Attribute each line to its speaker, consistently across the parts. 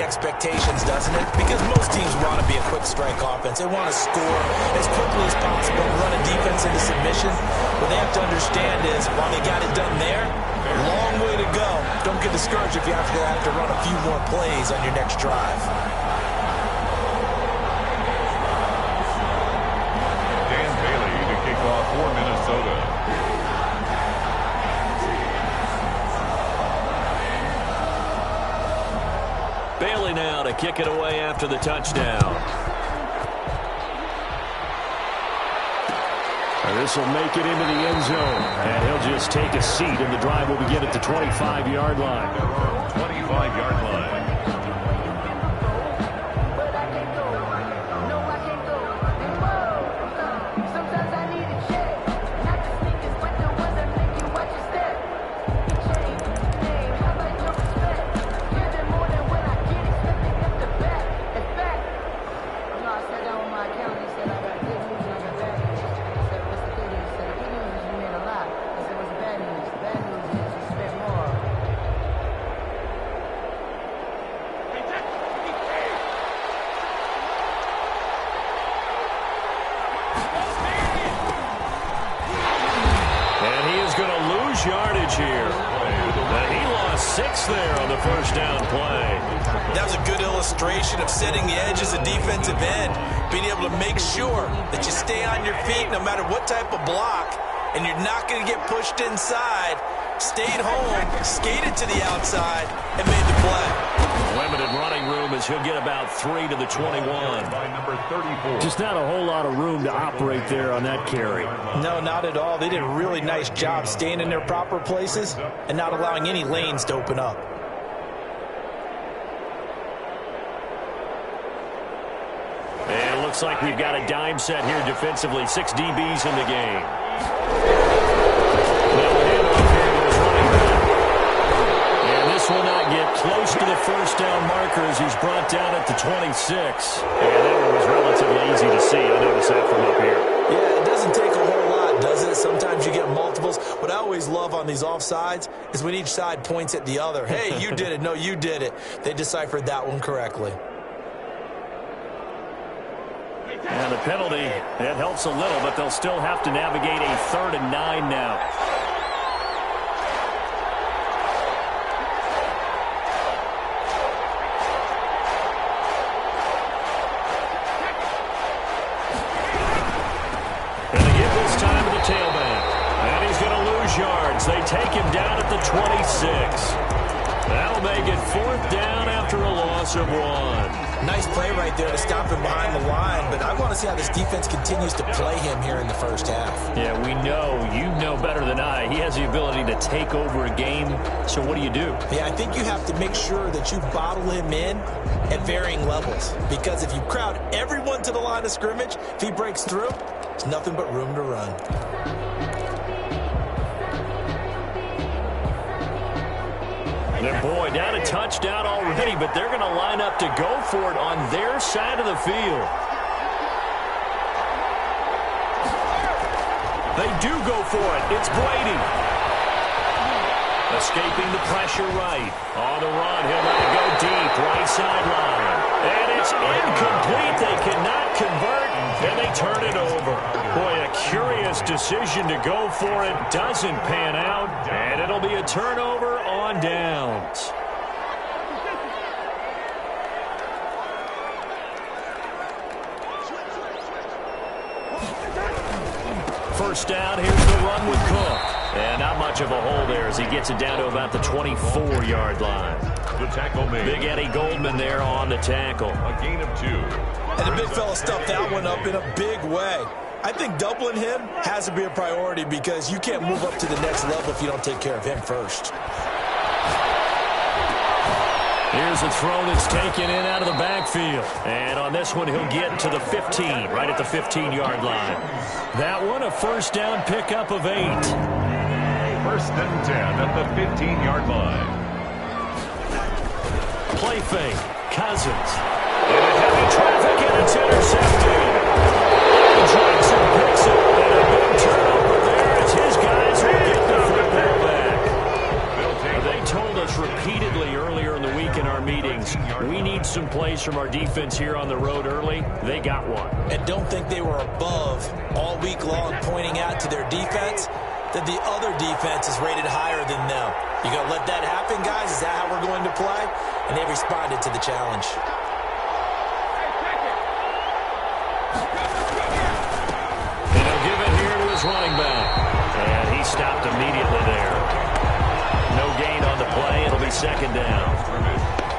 Speaker 1: expectations, doesn't it? Because most teams want to be a quick strike offense. They want to score as quickly as possible and run a defense into submission. What they have to understand is, while they got it done there, long way to go. Don't get discouraged if you have to run a few more plays on your next drive.
Speaker 2: Dan Bailey to kick off for Minnesota.
Speaker 3: Bailey now to kick it away after the touchdown. This will make it into the end zone. And he'll just take a seat, and the drive will begin at the 25-yard line.
Speaker 2: 25-yard line.
Speaker 3: Yardage here. And he lost 6 there on the first down play.
Speaker 1: That was a good illustration of setting the edge as a defensive end, being able to make sure that you stay on your feet no matter what type of block, and you're not going to get pushed inside. Stayed home, skated to the outside, and made the play.
Speaker 3: Limited running room as he'll get about 3 to the 21.
Speaker 2: By number 34.
Speaker 3: Just not a whole lot of room to operate there on that carry.
Speaker 1: No, not at all. They did a really nice job staying in their proper places and not allowing any lanes to open up.
Speaker 3: And it looks like we've got a dime set here defensively. 6 DBs in the game. Will not get close to the first down markers. He's brought down at the 26. And that one was relatively easy to see. I noticed that from up here.
Speaker 1: Yeah, it doesn't take a whole lot, does it? Sometimes you get multiples. What I always love on these offsides is when each side points at the other. Hey, you did it. No, you did it. They deciphered that one correctly.
Speaker 3: And the penalty, that helps a little, but they'll still have to navigate a 3rd and 9 now. Yards. They take him down at the 26. That'll make it 4th down after a loss of 1.
Speaker 1: Nice play right there to stop him behind the line, but I want to see how this defense continues to play him here in the first half.
Speaker 3: Yeah, we know. You know better than I. He has the ability to take over a game, so what do you do?
Speaker 1: Yeah, I think you have to make sure that you bottle him in at varying levels, because if you crowd everyone to the line of scrimmage, if he breaks through, there's nothing but room to run.
Speaker 3: And boy, down a touchdown already, but they're going to line up to go for it on their side of the field. They do go for it. It's Brady. Escaping the pressure right. On the run, he'll let it go deep, right sideline. And it's incomplete. They cannot convert, and they turn it over. Boy, a curious decision to go for it. Doesn't pan out, and it'll be a turnover on downs. First down, here's the run with Cook. And not much of a hole there as he gets it down to about the 24-yard line.
Speaker 2: The tackle made.
Speaker 3: Big Eddie Goldman there on the tackle.
Speaker 2: A gain of 2.
Speaker 1: And the big fella stuffed that one up in a big way. I think doubling him has to be a priority because you can't move up to the next level if you don't take care of him first.
Speaker 3: Here's a throw that's taken in out of the backfield. And on this one, he'll get to the 15, right at the 15-yard line. That one, a first down pickup of 8.
Speaker 2: First and 10 at the 15-yard line.
Speaker 3: Play fake. Cousins. Into heavy traffic, and it's intercepted. Jackson picks it, and a big turnover there as his guys will get the football back. They told us repeatedly earlier in the week in our meetings, we need some plays from our defense here on the road early. They got one.
Speaker 1: And don't think they were above all week long pointing out to their defense that the other defense is rated higher than them. You going to let that happen, guys? Is that how we're going to play? And they responded to the challenge.
Speaker 3: And he'll give it here to his running back. And he stopped immediately there. No gain on the play. It'll be second down.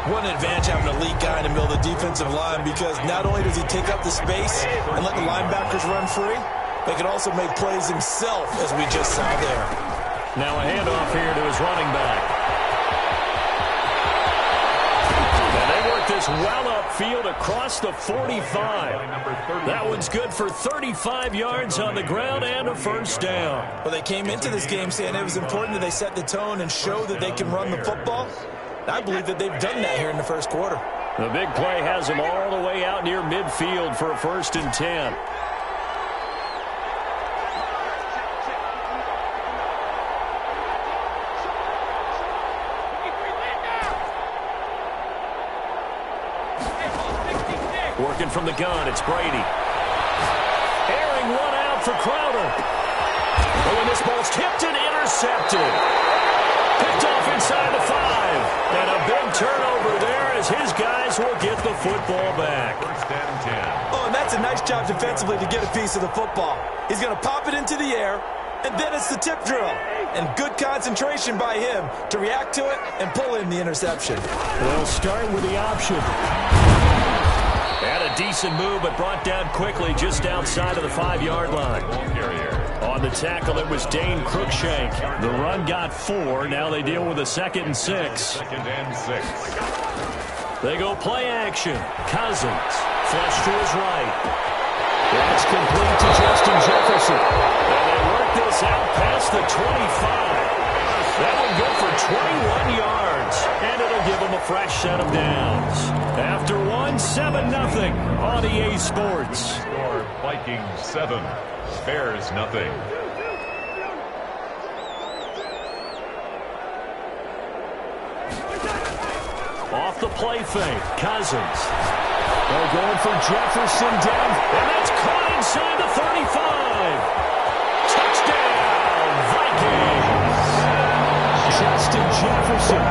Speaker 1: What an advantage having a elite guy in the middle of the defensive line, because not only does he take up the space and let the linebackers run free, but he can also make plays himself, as we just saw there.
Speaker 3: Now a handoff here to his running back. And they work this well upfield across the 45. That one's good for 35 yards on the ground and a first down.
Speaker 1: Well, they came into this game saying it was important that they set the tone and show that they can run the football. I believe that they've done that here in the first quarter.
Speaker 3: The big play has them all the way out near midfield for a 1st and 10. Working from the gun, it's Brady. Airing one out for Crowder. Oh, and this ball's tipped and intercepted. Picked off inside the 5. And a big turnover there as his guys will get the football back.
Speaker 2: 1st and 10.
Speaker 1: Oh, and that's a nice job defensively to get a piece of the football. He's going to pop it into the air, and then it's the tip drill. And good concentration by him to react to it and pull in the interception.
Speaker 3: They'll start with the option. Had a decent move, but brought down quickly just outside of the 5-yard line. On the tackle, it was Dane Cruikshank. The run got 4. Now they deal with a 2nd and 6.
Speaker 2: 2nd and 6.
Speaker 3: They go play action. Cousins, flush to his right. That's complete to Justin Jefferson. And they work this out past the 25. That will go for 21 yards, and it'll give them a fresh set of downs. After 7-0 on EA Sports.
Speaker 2: Score Vikings 7, Bears nothing.
Speaker 3: Off the play fake, Cousins. They're going for Jefferson down, and that's caught inside the 35. Touchdown, Vikings. Justin Jefferson,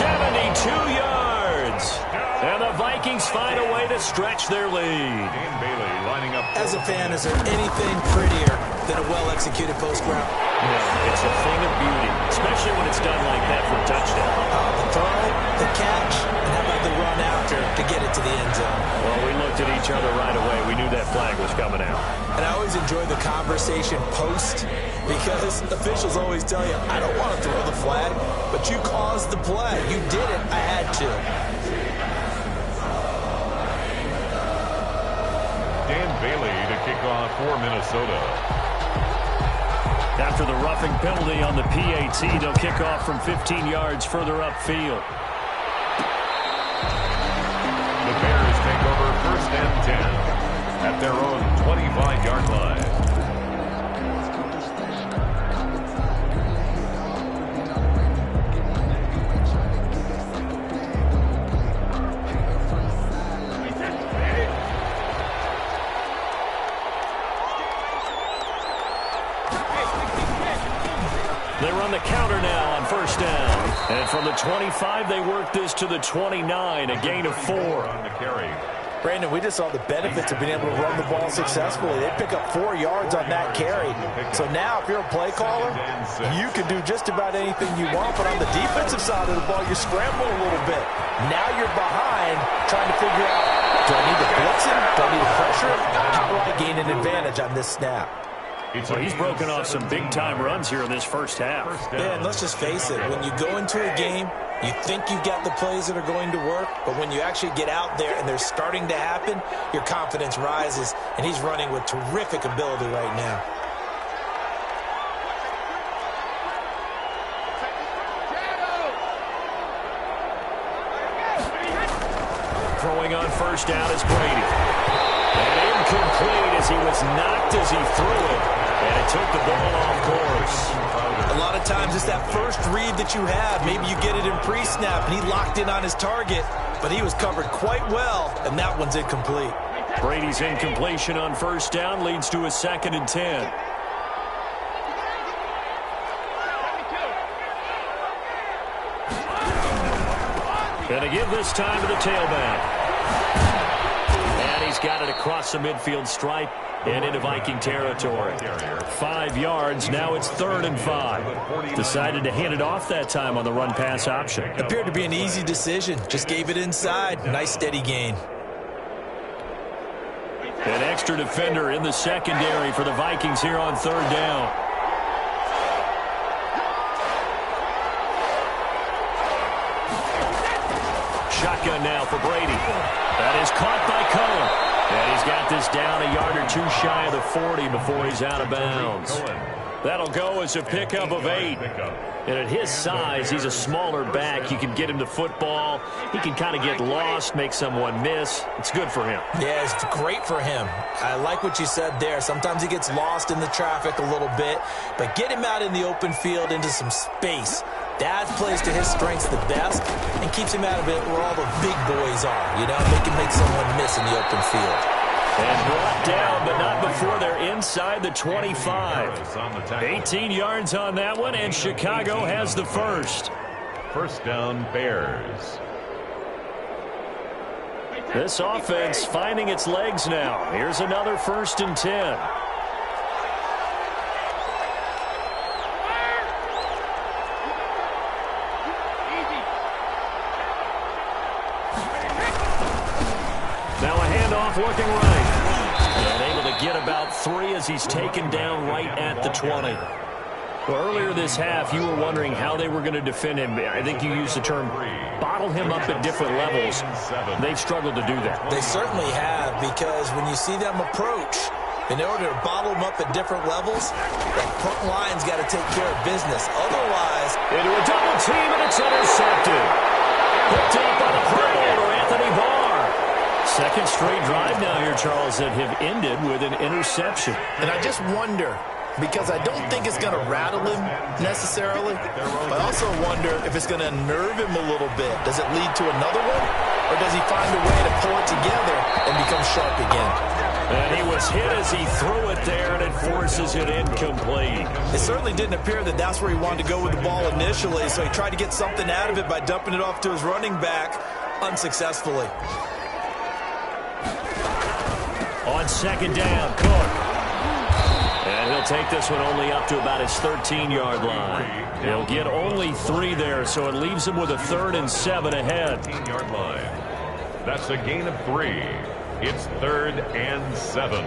Speaker 3: 72 yards. And the Vikings find a way to stretch their lead.
Speaker 2: Dan Bailey lining up.
Speaker 1: As a fan, is there anything prettier than a well-executed post route?
Speaker 3: No, it's a thing of beauty, especially when it's done like that for a touchdown.
Speaker 1: The throw, the catch, and how about the run after to get it to the end zone?
Speaker 3: Well, we looked at each other right away. We knew that flag was coming out.
Speaker 1: And I always enjoy the conversation post, because officials always tell you, I don't want to throw the flag, but you caused the play. You did it. I had to.
Speaker 2: Dan Bailey to kick off for Minnesota.
Speaker 3: After the roughing penalty on the PAT, they'll kick off from 15 yards further upfield.
Speaker 2: The Bears take over 1st and 10 at their own 25-yard line.
Speaker 3: They run the counter now on 1st down. And from the 25, they work this to the 29, a gain of 4.
Speaker 2: On the carry.
Speaker 1: Brandon, we just saw the benefits of being able to run the ball successfully. They pick up 4 yards on that carry. So now, if you're a play caller, you can do just about anything you want. But on the defensive side of the ball, you scramble a little bit. Now you're behind, trying to figure out, do I need to blitz him? Do I need to pressure him? How do I gain an advantage on this snap?
Speaker 3: Well, he's broken off some big-time runs here in this first half.
Speaker 1: Yeah, and let's just face it. When you go into a game, you think you've got the plays that are going to work, but when you actually get out there and they're starting to happen, your confidence rises, and he's running with terrific ability right now.
Speaker 3: Throwing on 1st down is Brady. And incomplete as he was knocked as he threw it. And it took the ball off course.
Speaker 1: A lot of times it's that first read that you have. Maybe you get it in pre-snap, and he locked in on his target, but he was covered quite well, and that one's incomplete.
Speaker 3: Brady's incompletion on first down leads to a 2nd and 10. Gonna give this time to the tailback. And he's got it across the midfield stripe and into Viking territory. 5 yards, now it's 3rd and 5. Decided to hand it off that time on the run-pass option.
Speaker 1: Appeared to be an easy decision. Just gave it inside. Nice steady gain.
Speaker 3: An extra defender in the secondary for the Vikings here on 3rd down. Shotgun now for Brady. That is caught by Cohen. And he's got this down a yard or 2 shy of the 40 before he's out of bounds. That'll go as a pickup of 8. And at his size, he's a smaller back. You can get him the football. He can kind of get lost, make someone miss. It's good for him.
Speaker 1: Yeah, it's great for him. I like what you said there. Sometimes he gets lost in the traffic a little bit, but get him out in the open field into some space. That plays to his strengths the best and keeps him out of it where all the big boys are. You know, they can make someone miss in the open field.
Speaker 3: And brought down, but not before they're inside the 25. 18 yards on that one, and Chicago has the first.
Speaker 2: First down, Bears.
Speaker 3: This offense finding its legs now. Here's another 1st and 10. Now a handoff looking right. And able to get about 3 as he's taken down right at the 20. Well, earlier this half, you were wondering how they were going to defend him. I think you used the term bottle him up at different levels. They've struggled to do that.
Speaker 1: They certainly have, because when you see them approach, in order to bottle them up at different levels, that front line's got to take care of business. Otherwise,
Speaker 3: into a double team, and it's intercepted. Picked up by the Pro Bowler, Anthony Barr. Second straight drive now here, Charles, that have ended with an interception.
Speaker 1: And I just wonder, because I don't think it's going to rattle him necessarily, but I also wonder if it's going to unnerve him a little bit. Does it lead to another one, or does he find a way to pull it together and become sharp again?
Speaker 3: And he was hit as he threw it there, and it forces it incomplete.
Speaker 1: It certainly didn't appear that that's where he wanted to go with the ball initially, so he tried to get something out of it by dumping it off to his running back unsuccessfully.
Speaker 3: On 2nd down, Cook. And he'll take this one only up to about his 13-yard line. He'll get only 3 there, so it leaves him with a 3rd and 7 ahead.
Speaker 2: 13-yard line. That's a gain of 3. It's 3rd and 7.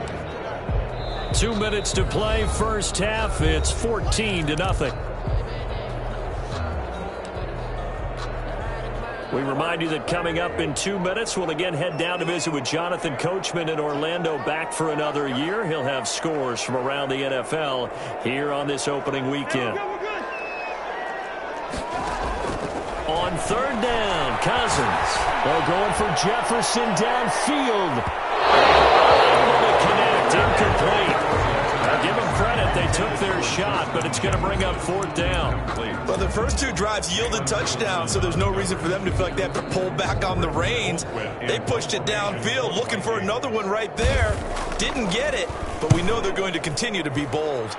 Speaker 3: 2 minutes to play, first half. It's 14-0. We remind you that coming up in 2 minutes, we'll again head down to visit with Jonathan Coachman in Orlando, back for another year. He'll have scores from around the NFL here on this opening weekend. On 3rd down, Cousins. They're going for Jefferson downfield. Able to connect, incomplete. Now give them credit, they took their shot, but it's going to bring up 4th down.
Speaker 1: Well, the first 2 drives yielded touchdowns, so there's no reason for them to feel like they have to pull back on the reins. They pushed it downfield, looking for another one right there. Didn't get it, but we know they're going to continue to be bold.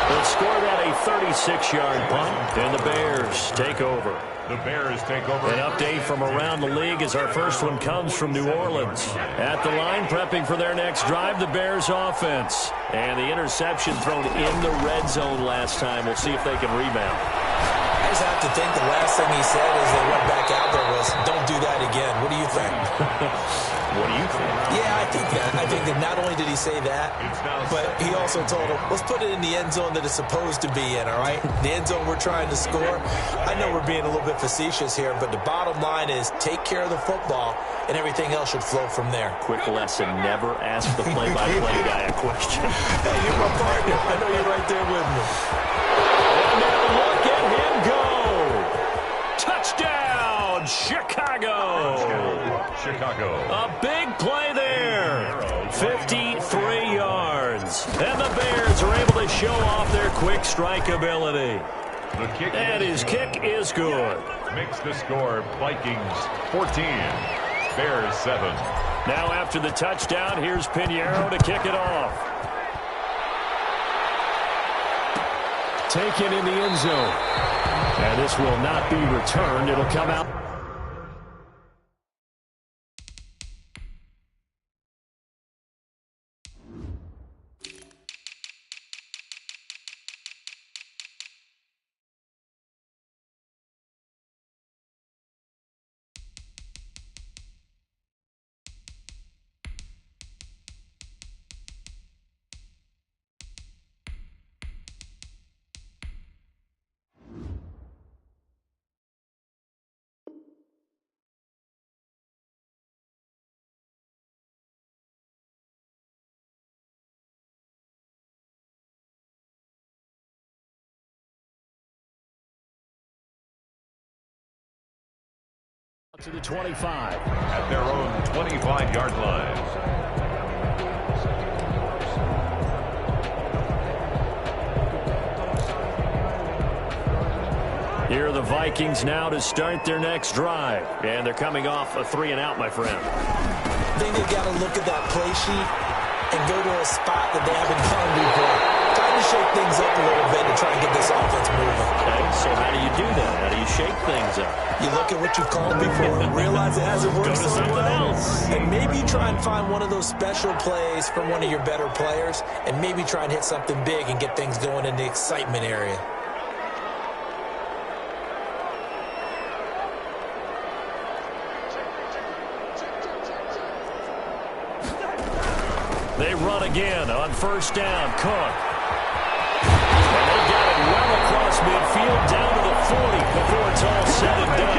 Speaker 3: They'll score that a 36-yard punt, and the Bears take over.
Speaker 2: The Bears take over.
Speaker 3: An update from around the league as our first one comes from New Orleans. At the line, prepping for their next drive, the Bears offense. And the interception thrown in the red zone last time. We'll see if they can rebound.
Speaker 1: I just have to think the last thing he said as they went back out there was, don't do that again. What do you think?
Speaker 3: What do you think?
Speaker 1: Yeah, I think that. I think that not only did he say that, but he also told him, let's put it in the end zone that it's supposed to be in, all right? The end zone we're trying to score. I know we're being a little bit facetious here, but the bottom line is take care of the football, and everything else should flow from there.
Speaker 3: Quick lesson, never ask the play-by-play guy a question.
Speaker 1: Hey, you're my partner. I know you're right there with me.
Speaker 3: And now look at him go. Touchdown, Chicago.
Speaker 2: Chicago.
Speaker 3: A big play there. 53 yards. And the Bears are able to show off their quick strike ability.
Speaker 2: The kick
Speaker 3: And his kick is good.
Speaker 2: makes the score Vikings 14, Bears 7.
Speaker 3: Now after the touchdown, here's Pinheiro to kick it off. Taken in the end zone. And this will not be returned. It'll come out. To the 25.
Speaker 2: At their own 25-yard line.
Speaker 3: Here are the Vikings now to start their next drive. And they're coming off a 3-and-out, my friend.
Speaker 1: I think they've got to look at that play sheet and go to a spot that they haven't done before. Trying to shake things up a little bit to try and get this offense moving.
Speaker 3: Okay, so how do you do that? How do you shake things up?
Speaker 1: You look at what you've called before, realize it hasn't worked
Speaker 3: Go to
Speaker 1: so
Speaker 3: something
Speaker 1: well,
Speaker 3: else.
Speaker 1: and maybe try and find one of those special plays from one of your better players, and maybe try and hit something big and get things going in the excitement area.
Speaker 3: They run again on first down. Cook. And they got it well across midfield down to the 40 before it's all said and done.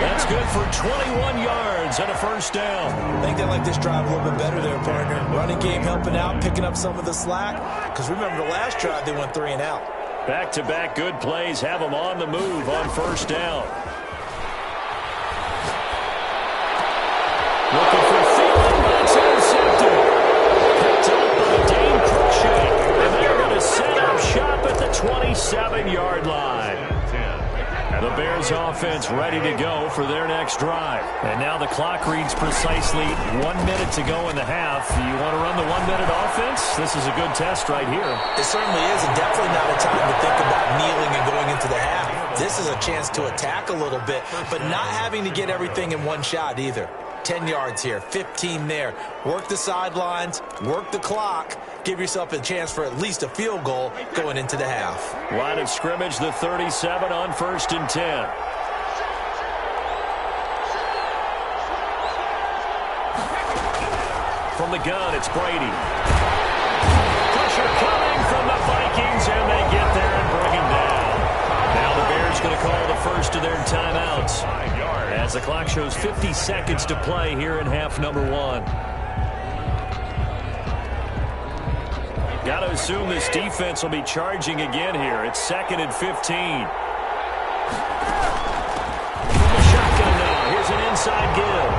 Speaker 3: That's good for 21 yards and a first down.
Speaker 1: I think they like this drive a little bit better there, partner. Running game helping out, picking up some of the slack. Because remember the last drive, they went 3-and-out.
Speaker 3: Back-to-back good plays have them on the move on first down. Looking for Thielen, but it's intercepted. Picked up by Dane Cruikshank. And they're going to set up shop at the 27-yard line. And the Bears offense ready to go for their next drive. And now the clock reads precisely 1 minute to go in the half. You want to run the 1 minute offense? This is a good test right here.
Speaker 1: It certainly is, and definitely not a time to think about kneeling and going into the half. This is a chance to attack a little bit, but not having to get everything in one shot either. 10 yards here, 15 there. Work the sidelines, work the clock. Give yourself a chance for at least a field goal going into the half.
Speaker 3: Line of scrimmage, the 37 on 1st and 10. From the gun, it's Brady. Pressure coming from the Vikings, and they get there and bring him down. Now the Bears going to call the first of their timeouts as the clock shows 50 seconds to play here in half number 1. Got to assume this defense will be charging again here. It's 2nd and 15. From the shotgun now, here's an inside give.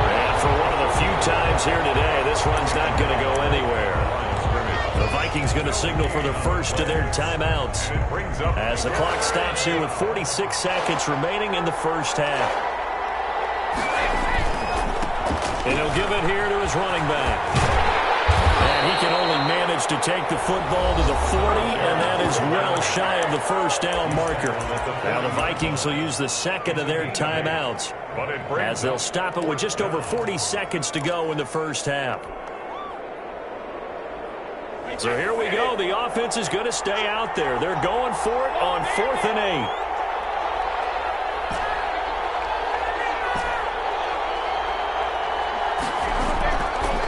Speaker 3: And for one of the few times here today, this run's not going to go anywhere. The Vikings going to signal for the first of their timeouts as the clock stops here with 46 seconds remaining in the first half. And he'll give it here to his running back. And he can only manage to take the football to the 40, and that is well shy of the first down marker. Now the Vikings will use the second of their timeouts as they'll stop it with just over 40 seconds to go in the first half. So here we go. The offense is going to stay out there. They're going for it on 4th and 8.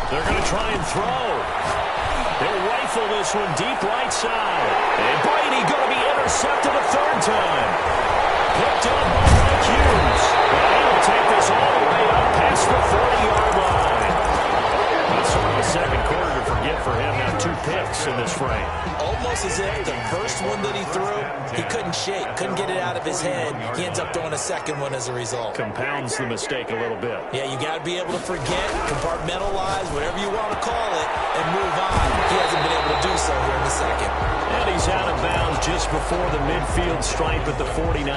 Speaker 3: They're going to try and throw. They'll rifle this one deep right side. And Brady going to be intercepted a 3rd time. Picked up by Mike Hughes. And he'll take this all the way up past the 40-yard line. That's sort of a second quarter to forget for him. Now 2 picks in this frame.
Speaker 1: Almost as if the first one that he threw, he couldn't shake, couldn't get it out of his head. He ends up throwing a second one as a result.
Speaker 3: Compounds the mistake a little bit.
Speaker 1: Yeah, you got to be able to forget, compartmentalize, whatever you want to call it, and move on. He hasn't been able to do so here in the second.
Speaker 3: And he's out of bounds just before the midfield stripe at the 49.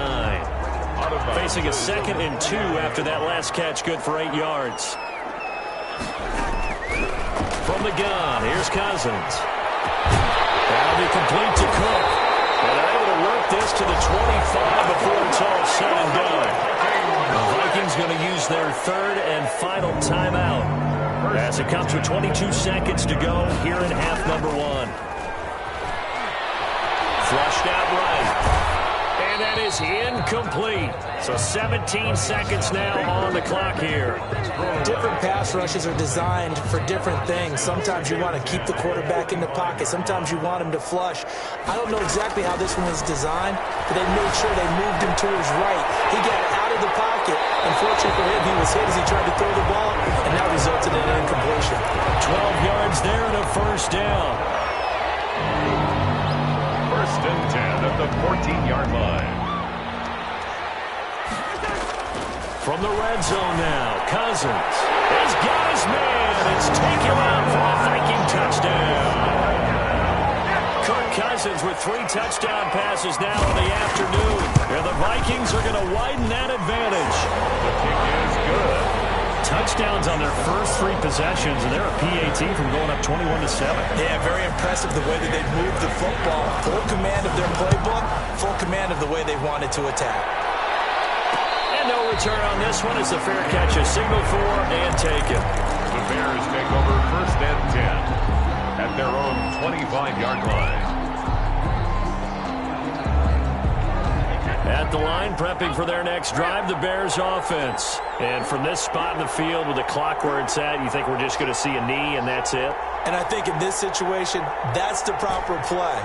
Speaker 3: Facing a 2nd and 2 after that last catch, good for 8 yards. From the gun, here's Cousins. That'll be complete to Cook. And they're able to work this to the 25 before it's all said and done. The Vikings going to use their 3rd and final timeout as it comes with 22 seconds to go here in half number 1. Flushed out right. And that is incomplete. So 17 seconds now on the clock here.
Speaker 1: Different pass rushes are designed for different things. Sometimes you want to keep the quarterback in the pocket. Sometimes you want him to flush. I don't know exactly how this one was designed, but they made sure they moved him to his right. He got out of the pocket. Unfortunately for him, he was hit as he tried to throw the ball, and that resulted in an incompletion.
Speaker 3: 12 yards there and a first down.
Speaker 2: 1st and 10 at the 14-yard line.
Speaker 3: From the red zone now, Cousins. He's got his man. It's taken out for a Viking touchdown. Kirk Cousins with 3 touchdown passes now in the afternoon. And the Vikings are going to widen that advantage.
Speaker 2: The kick is good.
Speaker 3: Touchdowns on their first 3 possessions, and they're a PAT from going up 21-7.
Speaker 1: Yeah, very impressive the way that they've moved the football. Full command of their playbook, full command of the way they wanted to attack.
Speaker 3: And no return on this one as the fair catch is signaled for and taken.
Speaker 2: The Bears take over 1st and 10 at their own 25-yard line.
Speaker 3: At the line, prepping for their next drive, the Bears offense. And from this spot in the field with the clock where it's at, you think we're just going to see a knee and that's it?
Speaker 1: And I think in this situation, that's the proper play.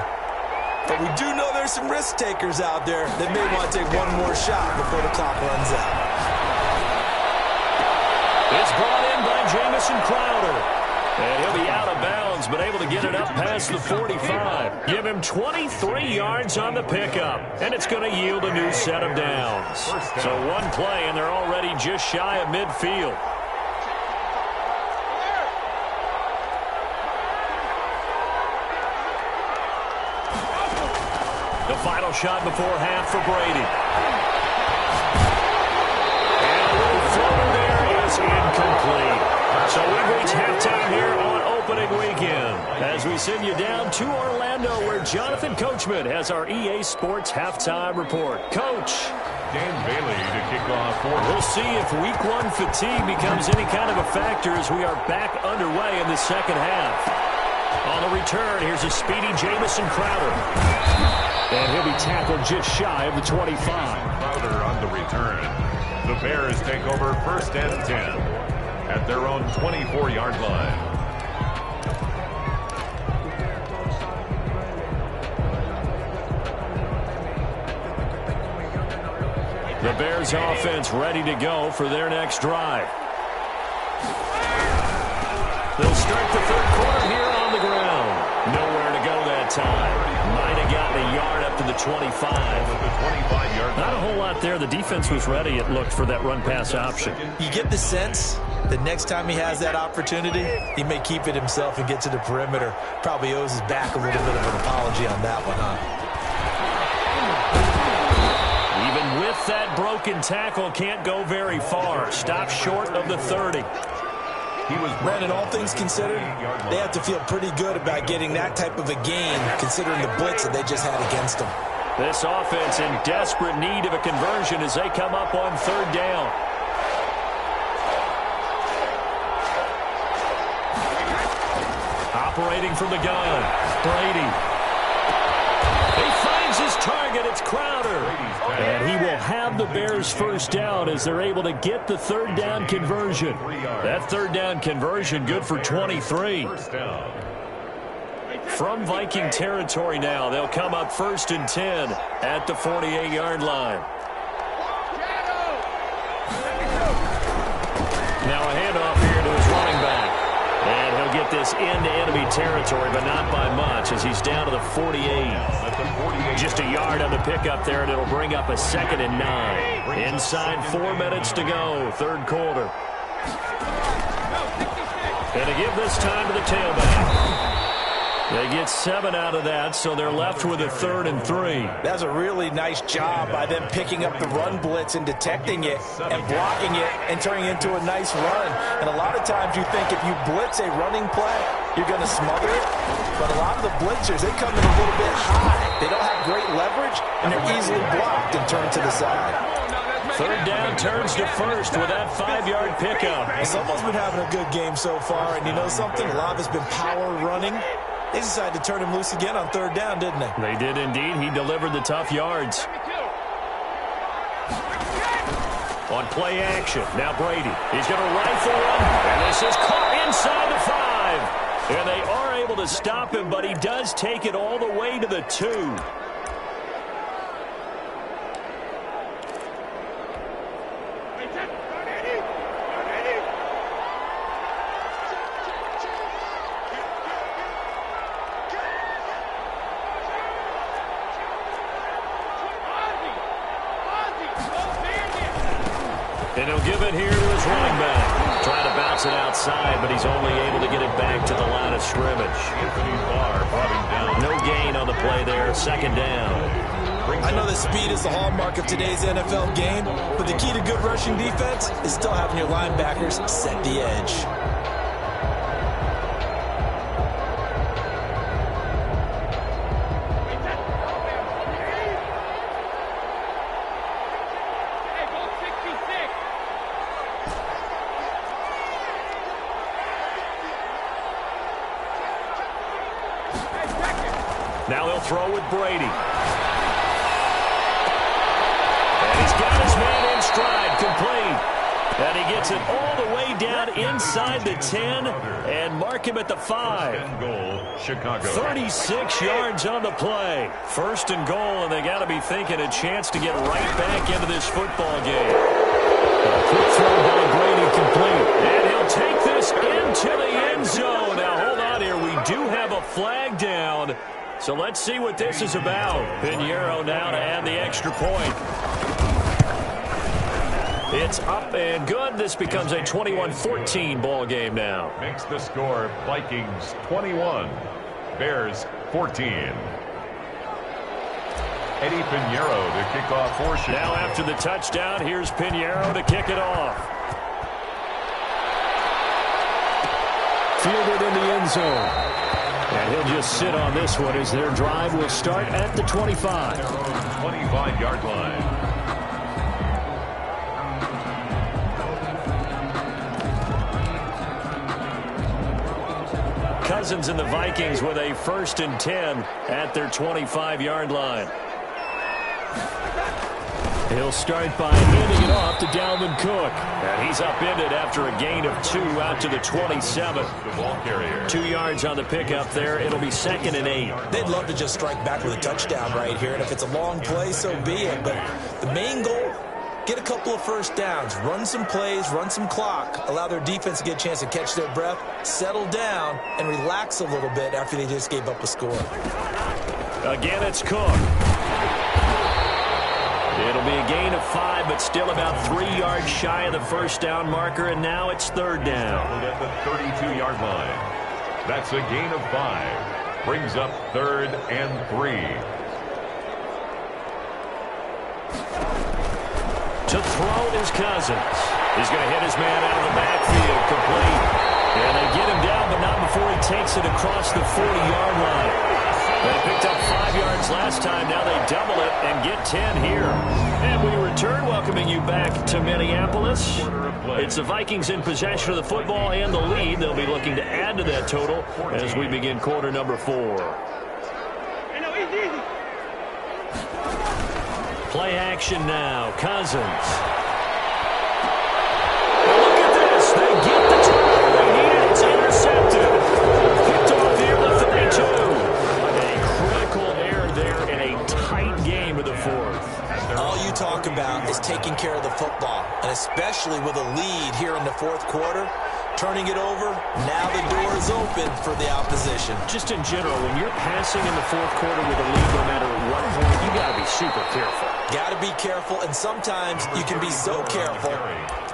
Speaker 1: But we do know there's some risk takers out there that may want to take one more shot before the clock runs out.
Speaker 3: It's brought in by Jamison Crowder. And he'll be out of bounds, but able to get it up past the 45. Give him 23 yards on the pickup, and it's going to yield a new set of downs. So 1 play, and they're already just shy of midfield. The final shot before half for Brady. And a little floater there is incomplete. So we've reached halftime here on opening weekend as we send you down to Orlando where Jonathan Coachman has our EA Sports halftime report. Coach.
Speaker 2: Dan Bailey to kick off for.
Speaker 3: We'll see if week 1 fatigue becomes any kind of a factor as we are back underway in the second half. On the return, here's a speedy Jamison Crowder. And he'll be tackled just shy of the 25.
Speaker 2: Crowder on the return. The Bears take over 1st and 10 at their own 24-yard line.
Speaker 3: The Bears offense ready to go for their next drive. They'll start the 3rd quarter here on the ground. Nowhere to go that time. Might have gotten a yard up to the 25. Not a whole lot there. The defense was ready, it looked, for that run-pass option.
Speaker 1: You get the sense that next time he has that opportunity, he may keep it himself and get to the perimeter. Probably owes his back a little bit of an apology on that one, huh?
Speaker 3: Even with that broken tackle, can't go very far. Stop short of the 30.
Speaker 1: Brandon, all things considered, they have to feel pretty good about getting that type of a gain, considering the blitz that they just had against them.
Speaker 3: This offense in desperate need of a conversion as they come up on 3rd down. Operating from the gun, Brady. He finds his target. It's Crowder. And he will have the Bears' first down as they're able to get the 3rd down conversion. That 3rd down conversion good for 23. From Viking territory now, they'll come up 1st and 10 at the 48-yard line. Now a handoff here to his running back. And he'll get this into enemy territory, but not by much as he's down to the 48. Just a yard on the pickup there, and it'll bring up a 2nd and 9. Inside 4 minutes to go, third quarter. And to give this time to the tailback. They get 7 out of that, so they're left with a 3rd and 3.
Speaker 1: That's a really nice job by them picking up the run blitz and detecting it and blocking it and turning it into a nice run. And a lot of times you think if you blitz a running play, you're going to smother it. But a lot of the blitzers, they come in a little bit high. They don't have great leverage, and they're easily blocked and turned to the side.
Speaker 3: 3rd down turns to 1st with that 5-yard pickup.
Speaker 1: Someone's been having a good game so far, and you know something? A lot of it's been power running. They decided to turn him loose again on 3rd down, didn't they?
Speaker 3: They did indeed. He delivered the tough yards. On play action, now Brady. He's going to rifle one, and this is caught inside the 5. And they are able to stop him, but he does take it all the way to the 2. And he'll give it here to his running back. Trying to bounce it outside, but he's only able to get it back to the line of scrimmage. No gain on the play there. 2nd down.
Speaker 1: I know that speed is the hallmark of today's NFL game, but the key to good rushing defense is still having your linebackers set the edge.
Speaker 3: Now he'll throw with Brady. And he's got his man in stride, complete. And he gets it all the way down inside the 10 and mark him at the 5.
Speaker 2: Goal, Chicago.
Speaker 3: 36 yards on the play. 1st and goal, and they got to be thinking a chance to get right back into this football game. A quick throw by Brady, complete. And he'll take this into the end zone. Now, hold on here. We do have a flag down. So let's see what this is about. Pinheiro now to add the extra point. It's up and good. This becomes a 21-14 ball game now.
Speaker 2: Makes the score Vikings 21, Bears 14. Eddie Pinheiro to kick off for Chicago.
Speaker 3: Now after the touchdown, here's Pinheiro to kick it off. Fielded in the end zone. And he'll just sit on this one as their drive will start at the 25.
Speaker 2: 25-yard line.
Speaker 3: Cousins and the Vikings with a 1st and 10 at their 25-yard line. He'll start by handing it off to Dalvin Cook. And he's upended after a gain of 2 out to the 27.
Speaker 2: The ball carrier.
Speaker 3: 2 yards on the pickup there. It'll be 2nd and 8.
Speaker 1: They'd love to just strike back with a touchdown right here, and if it's a long play, so be it. But the main goal, get a couple of 1st downs, run some plays, run some clock, allow their defense to get a chance to catch their breath, settle down, and relax a little bit after they just gave up a score.
Speaker 3: Again, it's Cook. It'll be a gain of 5, but still about 3 yards shy of the 1st down marker, and now it's 3rd down.
Speaker 2: At the 32-yard line. That's a gain of 5. Brings up 3rd and 3.
Speaker 3: To throw is Cousins. He's going to hit his man out of the backfield, complete. And they get him down, but not before he takes it across the 40-yard line. They picked up 5 yards last time. Now they double it and get 10 here. And we return, welcoming you back to Minneapolis. It's the Vikings in possession of the football and the lead. They'll be looking to add to that total as we begin quarter number 4. Play action now. Cousins. Look at this. They get the turnover they needed. It's intercepted. Picked off here at the 32.
Speaker 1: All you talk about is taking care of the football, and especially with a lead here in the 4th quarter, Turning it over, now the door is open for the opposition.
Speaker 3: Just in general, when you're passing in the fourth quarter with a lead, no matter what point, you got to be super careful.
Speaker 1: Got to be careful, and sometimes you can be so careful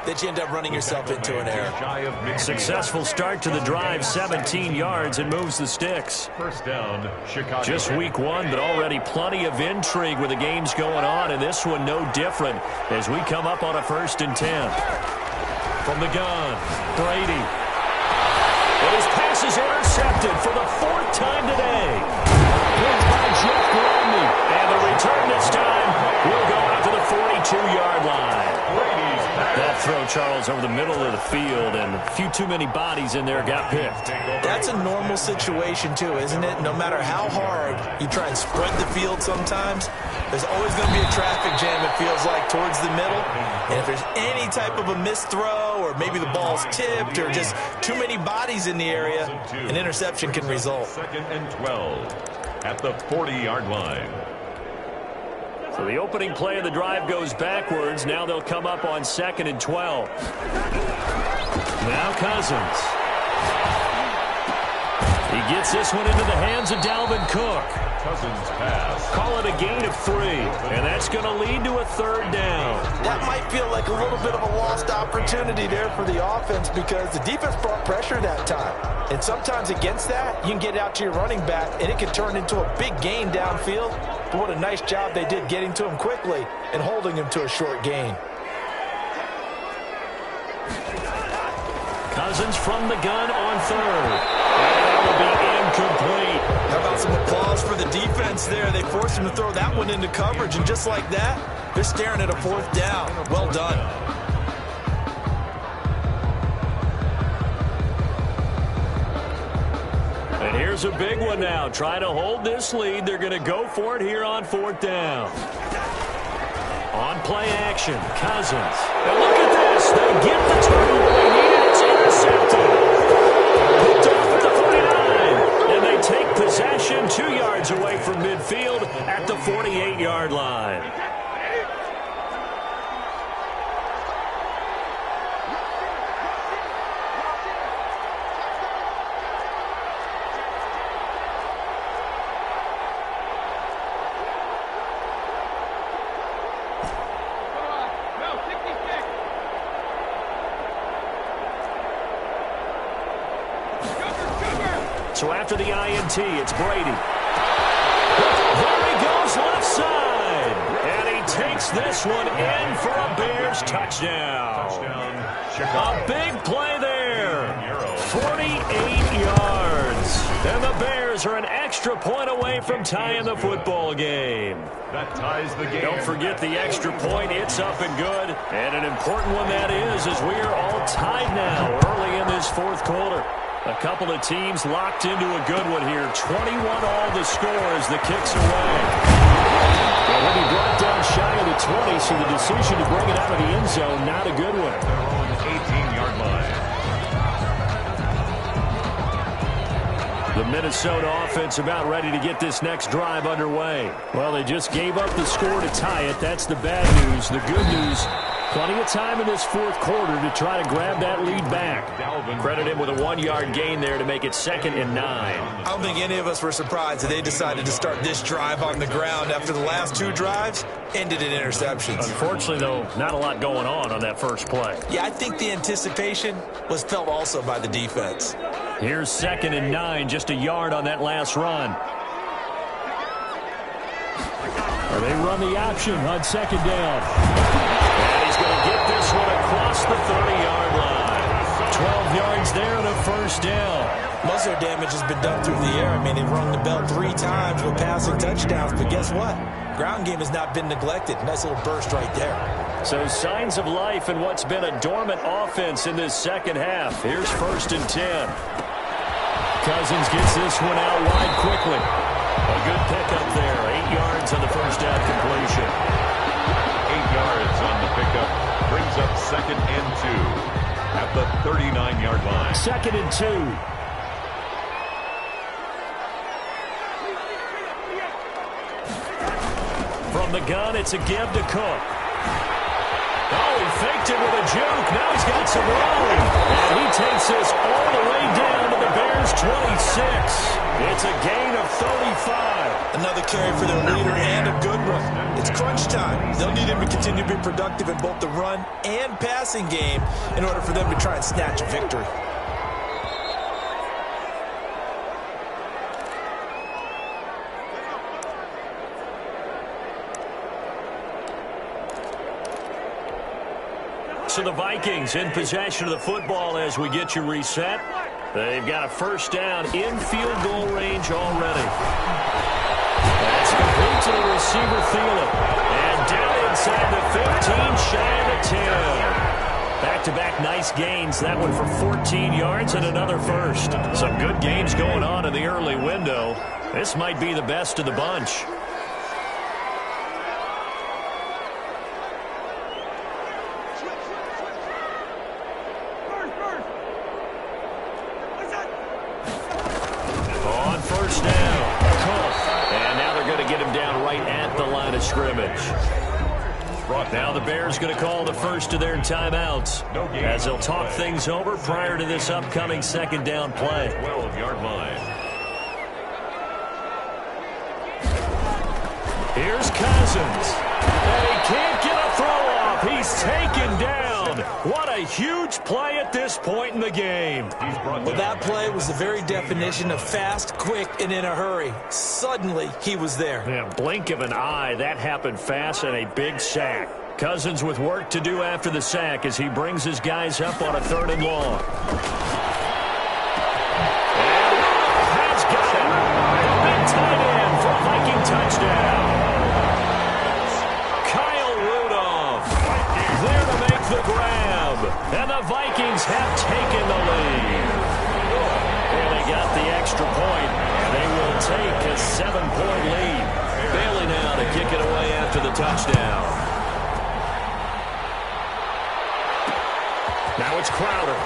Speaker 1: that you end up running yourself into an error.
Speaker 3: Successful start to the drive, 17 yards, and moves the sticks.
Speaker 2: First down, Chicago.
Speaker 3: Just week one, but already plenty of intrigue with the games going on, and this one no different as we come up on a 1st and 10. From the gun, Brady. And his pass is intercepted for the 4th time today. Picked by Jeff Gladney. And the return this time will go out to the 42-yard line. That throw, Charles, over the middle of the field, and a few too many bodies in there got picked.
Speaker 1: That's a normal situation, too, isn't it? No matter how hard you try and spread the field sometimes, there's always going to be a traffic jam, it feels like, towards the middle. And if there's any type of a missed throw, or maybe the ball's tipped, or just too many bodies in the area, an interception can result.
Speaker 2: 2nd and 12 at the 40-yard line.
Speaker 3: So the opening play of the drive goes backwards. Now they'll come up on 2nd and 12. Now Cousins. He gets this one into the hands of Dalvin Cook.
Speaker 2: Cousins pass.
Speaker 3: Call it a gain of 3, and that's going to lead to a 3rd down.
Speaker 1: That might feel like a little bit of a lost opportunity there for the offense because the defense brought pressure that time. And sometimes against that, you can get out to your running back, and it can turn into a big gain downfield. But what a nice job they did getting to him quickly and holding him to a short gain.
Speaker 3: Cousins from the gun on 3rd. And that will be incomplete.
Speaker 1: How about some applause for the defense there? They forced him to throw that one into coverage, and just like that, they're staring at a 4th down. Well done.
Speaker 3: And here's a big one now. Trying to hold this lead. They're going to go for it here on 4th down. On play action, Cousins. And look at this. They get the turnover they need. It's intercepted. Picked off at the 49. And they take possession 2 yards away from midfield at the 48-yard line. So after the INT, it's Brady. There he goes left side. And he takes this one in for a Bears touchdown. A big play there. 48 yards. And the Bears are an extra point away from tying the football game.
Speaker 2: That ties the game.
Speaker 3: Don't forget the extra point. It's up and good. And an important one that is, as we are all tied now early in this 4th quarter. A couple of teams locked into a good one here. 21 all the score as the kick's away. Well, when he brought down shy of the 20, so the decision to bring it out of the end zone, not a good one.
Speaker 2: They're on the 18-yard line.
Speaker 3: The Minnesota offense about ready to get this next drive underway. Well, they just gave up the score to tie it. That's the bad news. The good news, plenty of time in this 4th quarter to try to grab that lead back. Credit him with a 1-yard gain there to make it 2nd and 9.
Speaker 1: I don't think any of us were surprised that they decided to start this drive on the ground after the last 2 drives ended in interceptions.
Speaker 3: Unfortunately, though, not a lot going on that first play.
Speaker 1: Yeah, I think the anticipation was felt also by the defense.
Speaker 3: Here's 2nd and 9, just a yard on that last run. They run the option on 2nd down. And he's going to get this one across the 30-yard line. 12 yards there and a 1st down.
Speaker 1: Most of their damage has been done through the air. I mean, they've rung the bell 3 times with passing touchdowns, but guess what? Ground game has not been neglected. Nice little burst right there.
Speaker 3: So signs of life in what's been a dormant offense in this 2nd half. Here's 1st and 10. Cousins gets this one out wide quickly. A good pickup there. 8 yards on the 1st down completion.
Speaker 2: 8 yards on the pickup. Brings up 2nd and 2 at the 39-yard line.
Speaker 3: 2nd and 2. From the gun, it's a give to Cook. Oh, he faked it with a juke. Now he's got some room. And he takes this all the way down to the Bears' 26. It's a gain of 35.
Speaker 1: Another carry for their leader and a good one. It's crunch time. They'll need him to continue to be productive in both the run and passing game in order for them to try and snatch a victory.
Speaker 3: So the Vikings in possession of the football as we get you reset. They've got a first down in field goal range already. That's complete to the receiver Thielen. And down inside the 15, shy of the 10. Back-to-back nice gains. That one for 14 yards and another first. Some good games going on in the early window. This might be the best of the bunch. Scrimmage. Now the Bears going to call the first of their timeouts as they'll talk things over prior to this upcoming second down play.
Speaker 2: 12-yard line.
Speaker 3: Here's Cousins. And he can't get a throw off. He's taken down. What a huge play at this point in the game.
Speaker 1: Well, that play was the very definition of fast, quick, and in a hurry. Suddenly, he was there.
Speaker 3: Yeah, blink of an eye. That happened fast and a big sack. Cousins with work to do after the sack as he brings his guys up on a 3rd and long. And that's got him. The big tight end for a Viking touchdown. Kyle Rudolph there to make the grab. And the Vikings have taken the lead. And they got the extra point. They will take a 7-point lead. Bailey now to kick it away after the touchdown. Now it's Crowder.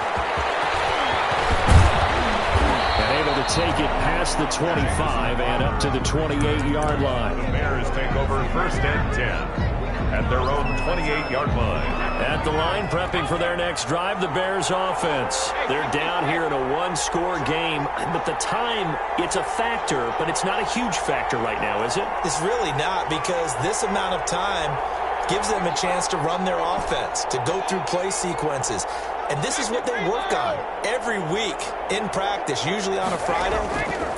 Speaker 3: And able to take it past the 25 and up to the 28-yard line.
Speaker 2: The Bears take over 1st and 10 at their own 28-yard line.
Speaker 3: At the line, prepping for their next drive, the Bears offense. They're down here in a one-score game, but the time, it's a factor, but it's not a huge factor right now, is it?
Speaker 1: It's really not, because this amount of time gives them a chance to run their offense, to go through play sequences. And this is what they work on every week in practice, usually on a Friday.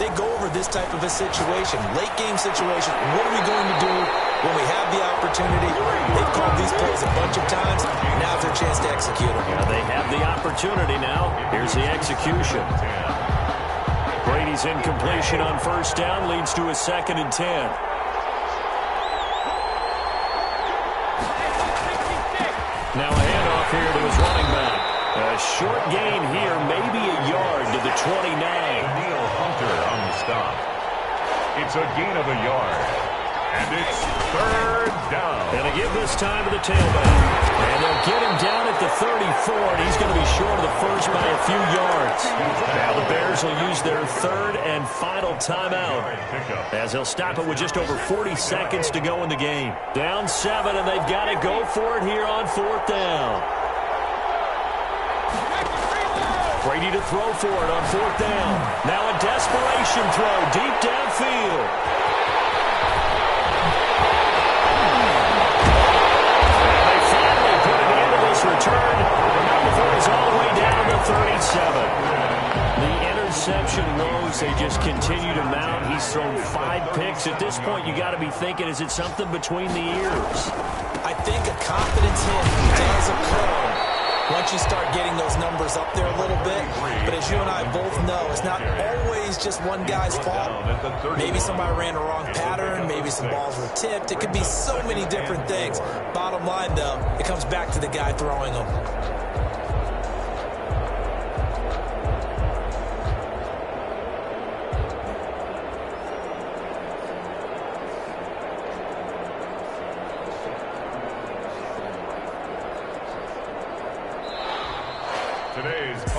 Speaker 1: They go over this type of a situation, late game situation. What are we going to do when we have the opportunity? They've called these plays a bunch of times. Now's their chance to execute them.
Speaker 3: Yeah, they have the opportunity now. Here's the execution. Brady's incompletion on 1st down leads to a 2nd and 10. Now a handoff here to his running back. A short gain here, maybe a yard to the 29.
Speaker 2: Neil Hunter on the stop. It's a gain of a yard. And it's 3rd down.
Speaker 3: And they give this time to the tailback. And they'll get him down at the 34, and he's going to be short of the first by a few yards. Now the Bears will use their 3rd and final timeout as they'll stop it with just over 40 seconds to go in the game. Down 7, and they've got to go for it here on 4th down. Brady to throw for it on 4th down. Now a desperation throw deep downfield. And they finally put an end to this return before it's all the way down to the 37. The interception woes, they just continue to mount. He's thrown 5 picks. At this point, you got to be thinking, is it something between the ears?
Speaker 1: I think a confidence hit does occur once you start getting those numbers up there a little bit. But as you and I both know, it's not always just one guy's fault. Maybe somebody ran a wrong pattern. Maybe some balls were tipped. It could be so many different things. Bottom line, though, it comes back to the guy throwing them.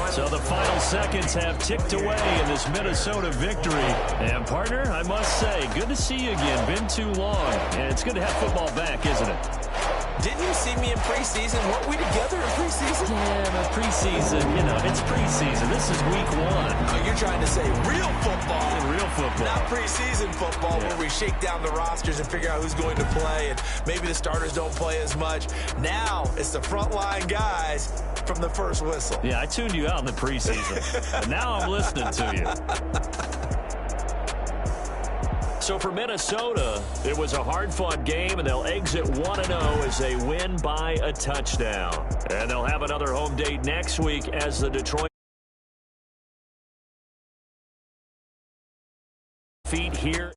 Speaker 3: So the final seconds have ticked away in this Minnesota victory. And, partner, I must say, good to see you again. Been too long. And it's good to have football back, isn't it?
Speaker 1: Didn't you see me in preseason? Weren't we together in preseason?
Speaker 3: Yeah, but preseason, it's preseason. This is week 1.
Speaker 1: Oh, you're trying to say real football.
Speaker 3: Real football.
Speaker 1: Not preseason football where we shake down the rosters and figure out who's going to play, and maybe the starters don't play as much. Now it's the frontline guys from the first whistle.
Speaker 3: Yeah, I tuned you out in the preseason. But now I'm listening to you. So for Minnesota, it was a hard-fought game, and they'll exit 1-0 as they win by a touchdown. And they'll have another home date next week as the Detroit feet here.